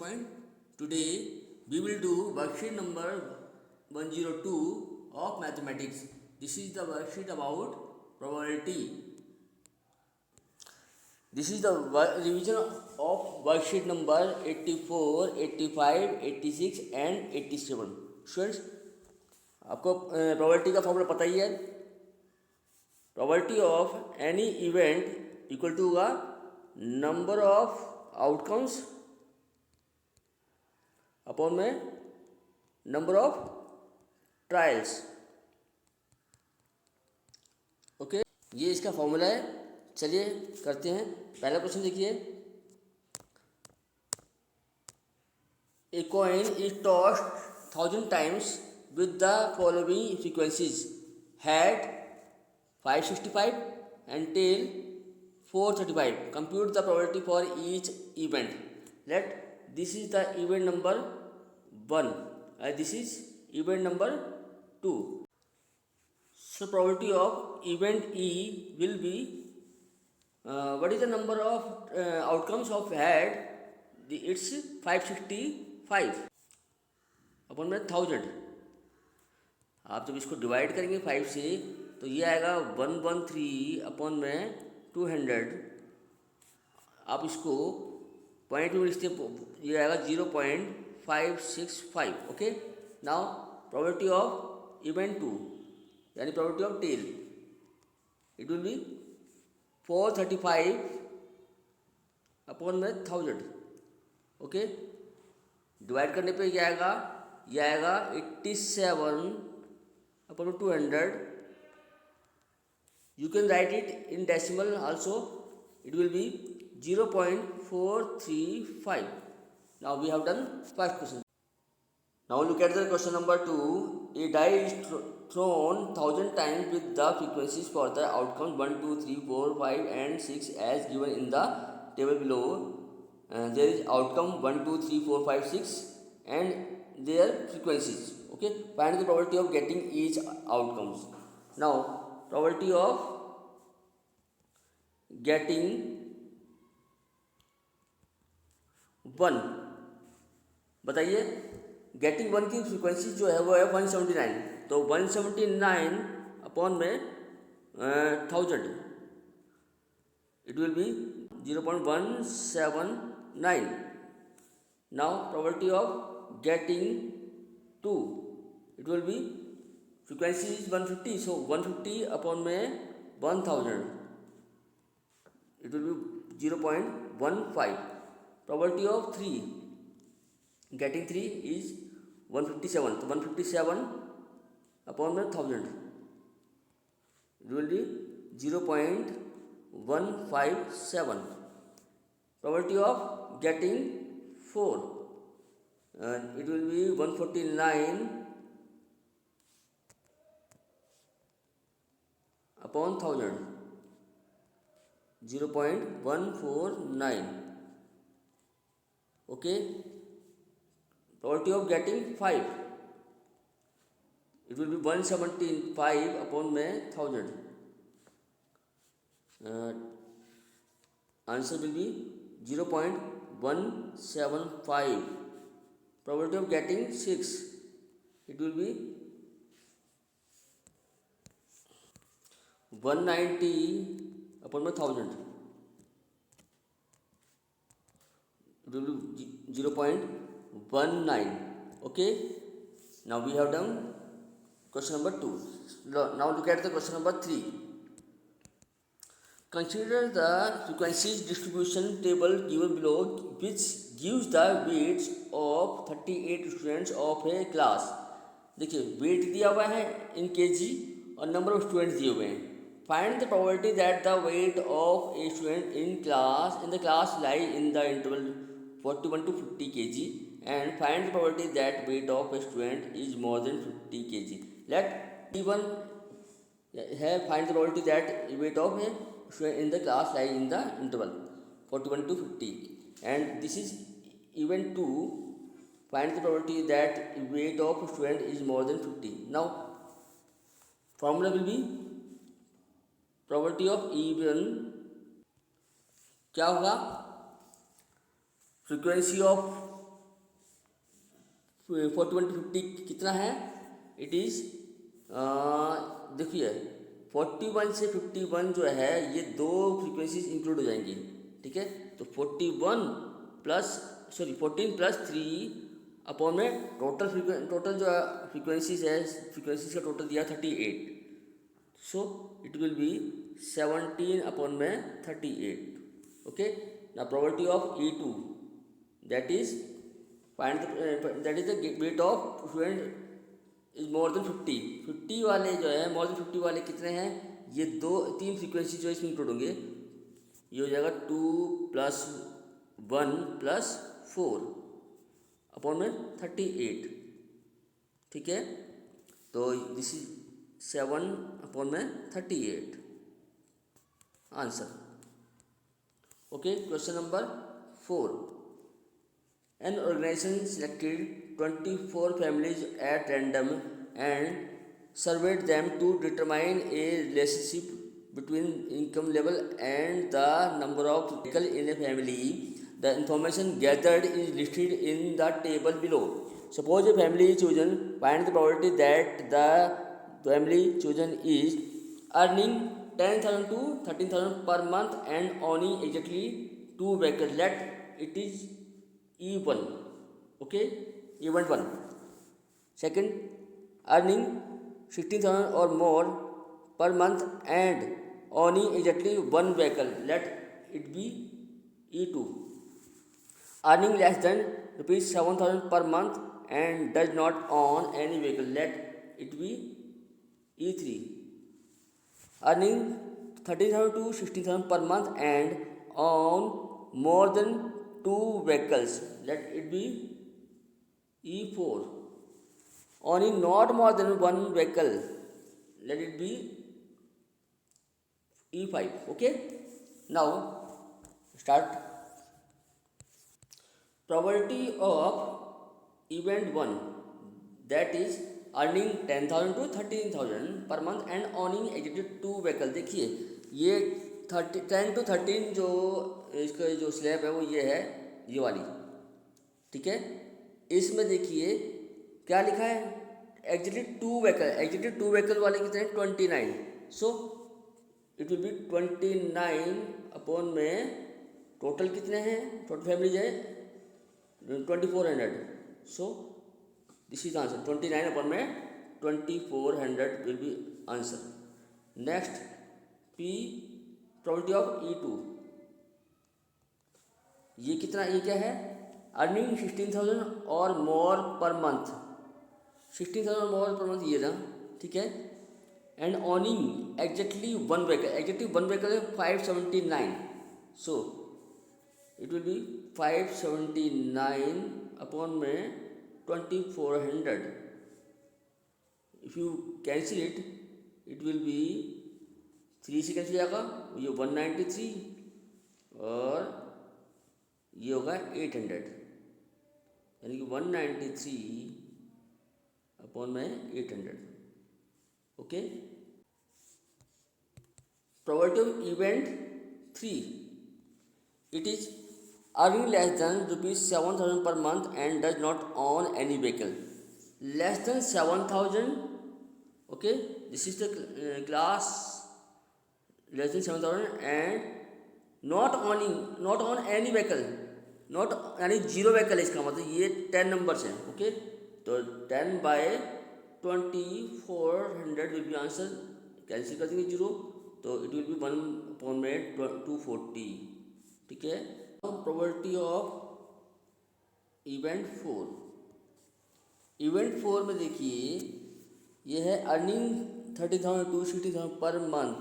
point. Today we will do worksheet number 102 of mathematics. This is the worksheet about probability. This is the revision of worksheet number 84, 85, 86 and 87. Students, आपको probability का formula पता ही है. Probability of any event equal to a number of outcomes upon में number of trials. Okay, ये इसका formula है. चलिए करते हैं. पहला क्वेश्चन देखिए. A coin is tossed 1000 times with the following frequencies. Head 565 and tail 435. Compute the probability for each event. Let this is the event number 1 and this is event number 2. So probability of event E will be what is the number of outcomes of head? It's 565 upon में 1000. आप जब इसको divide करेंगे 5 से तो ये आएगा 113 upon में 200. आप इसको पॉइंट में लिखते ये आएगा 0.565. Okay, now probability of event 2 यानी probability of tail, it will be 435 upon में 1000. ओके, डिवाइड करने पे ये आएगा 87 upon 200. You can write it in decimal also. It will be 0.435. Now we have done first question. Now look at the question number 2. A die is thrown 1000 times with the frequencies for the outcomes 1, 2, 3, 4, 5 and 6 as given in the table below. There is outcome 1, 2, 3, 4, 5, 6 and their frequencies. Okay, find the probability of getting each outcomes. Now probability of getting 1 बताइए. Getting 1 की frequency जो है वो है 179. तो 179 upon में 1000 it will B 0.179. Now probability of getting 2 it will B frequency is 150. So 150 upon में 1000 it will be 0.15. Probability of 3 getting 3 is 157. तो 157 upon में 1000 it will be 0.157. Probability of getting 4 it will be 149 upon 1000 0.149. Okay, probability of getting 5 it will be 175 upon में 1000. Answer will be 0.175. Probability of getting 6 it will be 190 upon में 1000 it will be 0.19. Okay, now we have done question number 2. Now look at the question number 3. Consider the frequencies distribution table given below which gives the weights of 38 students of a class. देखिए wait दिया हुआ है इन KG और number of students दिए हुए हैं. Find the probability that the weight of a student in the class lie in the interval 41 to 50 kg and find the probability that weight of a student is more than 50 kg. Let even find the probability that weight of a student in the class lie in the interval 41 to 50 and this is event 2. Find the probability that weight of a student is more than 50. Now formula will be probability of even क्या होगा, frequency of 41 to 50 कितना है? It is देखिए 41 से 51 जो है ये दो फ्रीक्वेंसीज इंक्लूड हो जाएंगी, ठीक है। तो 41 प्लस 14 प्लस 3 अपॉन में टोटल जो फ्रीक्वेंसीज है, फ्रीक्वेंसीज का टोटल दिया 38, so it will B 17 upon में 38, okay. now probability of E2 that is that is the weight of student is more than 50 वाले जो है more than 50 वाले कितने हैं? ये तीन फ्रीक्वेंसी जो इसमें इंक्लूड होंगे, ये हो जाएगा 2 + 1 + 4 अपॉन में 38, ठीक है। तो दिस इज 7 अपॉन में 38 answer, okay. Question number 4, an organization selected 24 families at random and surveyed them to determine a relationship between income level and the number of people in a family. The information gathered is listed in the table below. Suppose a family is chosen. Find the probability that the family chosen is earning 10,000 to 13,000 per month and owning exactly 2 vehicles. Let it is E1, okay, event 1. Second, earning 16,000 or more per month and owning exactly 1 vehicle. Let it be E2. Earning less than rupees 7,000 per month and does not own any vehicle. Let it be E3. Earning 13,000 to 16,000 per month and own more than 2 vehicles. Let it be E4. Owning not more than 1 vehicle. Let it be E5. Okay. Now start. Probability of event 1, that is earning 10,000 to 13,000 per month and owning exactly 2 vehicle. देखिए ये 10 to 13 जो इसका जो slab है वो ये है, ये वाली, ठीक है। इसमें देखिए क्या लिखा है, एक्जेक्टली 2 व्हीकल वाले कितने हैं? 29, so it will B 29 upon में टोटल कितने हैं? टोटल फैमिलीज है 2400, so this is answer. 29 upon में 2400 will be answer. Next P, probability of E2, ये कितना, ये क्या है? अर्निंग 16,000 और मोर पर मंथ, 16,000 और मोर पर मंथ ये ना, ठीक है। And ऑनिंग exactly 1 vehicle, exactly 1 vehicle है 579, so it will B 579 upon में 2400। If you cancel it, it will B 3 से कैंसिल जाएगा, ये 193 और ये होगा 800, यानी कि 193 अपॉन में 800, okay. Probability of event 3, it is earning less than rupees 7,000 per month and does not on any vehicle. Less than 7,000, okay, this is the class less than 7,000 and not on any vehicle, not यानी 0 vehicle है, इसका मतलब ये 10 numbers हैं, okay. तो 10 by 2400 will be answer, cancel कर देंगे 0, तो इट विल बी 1 अपॉन में 240, ठीक है। प्रोबेबिलिटी ऑफ इवेंट 4, इवेंट 4 में देखिए ये है earning 30,000 to 60,000 per month,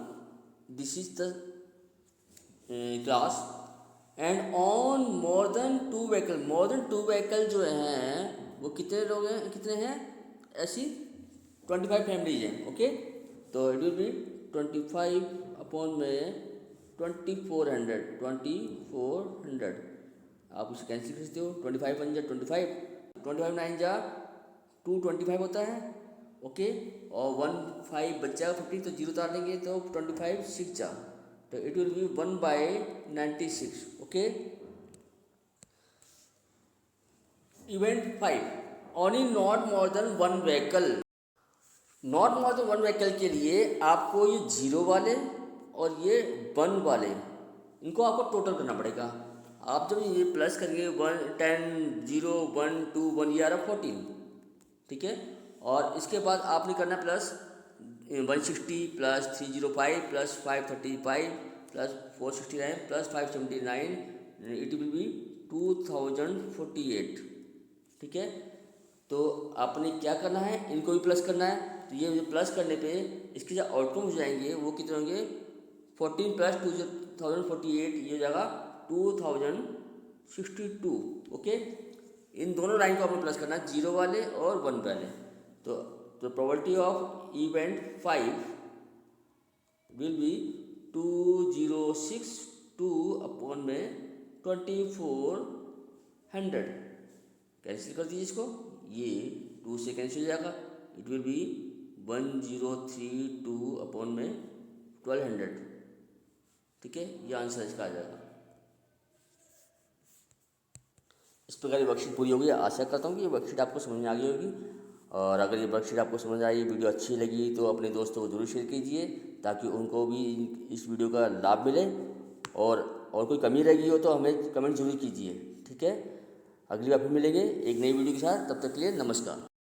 this is the class and on more than 2 vehicle, more than 2 vehicle जो हैं वो कितने लोग हैं, कितने हैं? ऐसी 25 फैमिलीज हैं, ओके। तो इट विल बी 25 अपॉन में 2400, आप उसे कैंसिल कर सकते हो। 25 1 जा 25, 25 9 जा 225 होता है, ओके। और 1 5 बच जाएगा 15, तो 0 उतार लेंगे तो 25 6 जा, तो it will B 1/96, okay. Event 5, only not more than one vehicle. Not more than one vehicle के लिए आपको ये 0 वाले और ये 1 वाले इनको आपको टोटल करना पड़ेगा। आप जब ये प्लस करेंगे 1 10 0 1 2 1 ये आ रहा 14, ठीक है। और इसके बाद आपने करना plus 160 plus 305 plus 535 plus 469 plus 579, it will B 2048, ठीक है। तो आपने क्या करना है, इनको भी प्लस करना है। तो ये प्लस करने पे इसके जो आउटकम हो जाएंगे वो कितने होंगे, 14 प्लस 2048 ये हो जाएगा 2062, ओके। इन दोनों लाइन को आपने प्लस करना है, 0 वाले और 1 वाले। तो probability of event 5 will be 2062 upon में 2400। कैंसिल कर दीजिए इसको, ये 2 से कैंसिल हो जाएगा, इट विल बी 1032 अपॉन में 1200, ठीक है। ये आंसर इसका आ जाएगा। इस प्रकार ये वर्कशीट पूरी होगी। आशा करता हूँ कि ये वर्कशीट आपको समझ में आ गई होगी। और अगर ये वर्कशीट आपको समझ आई, वीडियो अच्छी लगी तो अपने दोस्तों को ज़रूर शेयर कीजिए ताकि उनको भी इस वीडियो का लाभ मिले। और कोई कमी रह गई हो तो हमें कमेंट जरूर कीजिए, ठीक है। अगली बार फिर मिलेंगे एक नई वीडियो के साथ, तब तक के लिए नमस्कार।